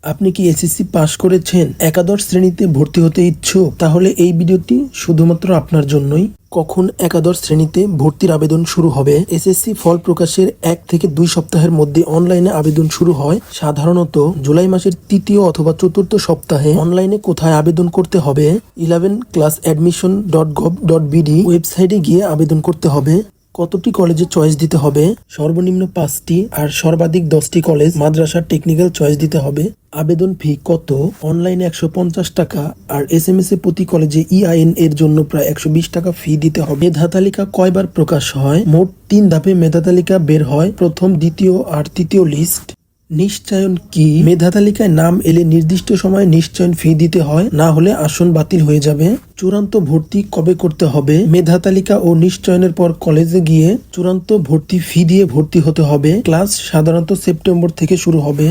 আপনি কি এসএসসি পাশ করেছেন, একাদশ শ্রেণীতে ভর্তি হতে ইচ্ছুক? তাহলে এই ভিডিওটি শুধুমাত্র আপনার জন্যই। কখন একাদশ শ্রেণীতে ভর্তির আবেদন শুরু হবে? এসএসসি ফল প্রকাশের 1 থেকে 2 সপ্তাহের মধ্যে অনলাইনে আবেদন শুরু হয়। সাধারণত জুলাই মাসের 3য় অথবা 4র্থ সপ্তাহে। অনলাইনে কোথায় আবেদন করতে হবে? 11classadmission.gov.bd ওয়েবসাইটে গিয়ে আবেদন করতে হবে। কতটি কলেজে চয়েস দিতে হবে? সর্বনিম্ন 5টি আর সর্বাধিক 10টি কলেজ মাদ্রাসার টেকনিক্যাল চয়েস দিতে হবে। আবেদন ফি কত? অনলাইনে 150 টাকা আর SMS এ প্রতি কলেজে EIN এর জন্য প্রায় 120 টাকা ফি দিতে হবে। মেধা তালিকা কয়বার প্রকাশ হয়? মোট 3 ধাপে মেধা তালিকা বের হয়, প্রথম, দ্বিতীয় আর তৃতীয় লিস্ট। নিশ্চয়ন কি? মেধা তালিকায় নাম এলে নির্দিষ্ট সময়ে নিশ্চয়ন ফি দিতে হয়, না হলে আসন বাতিল হয়ে যাবে। চূড়ান্ত ভর্তি কবে করতে হবে? মেধা তালিকা ও নিশ্চয়নের পর কলেজে গিয়ে চূড়ান্ত ভর্তি ফি দিয়ে ভর্তি হতে হবে। ক্লাস সাধারণত সেপ্টেম্বর থেকে শুরু হবে।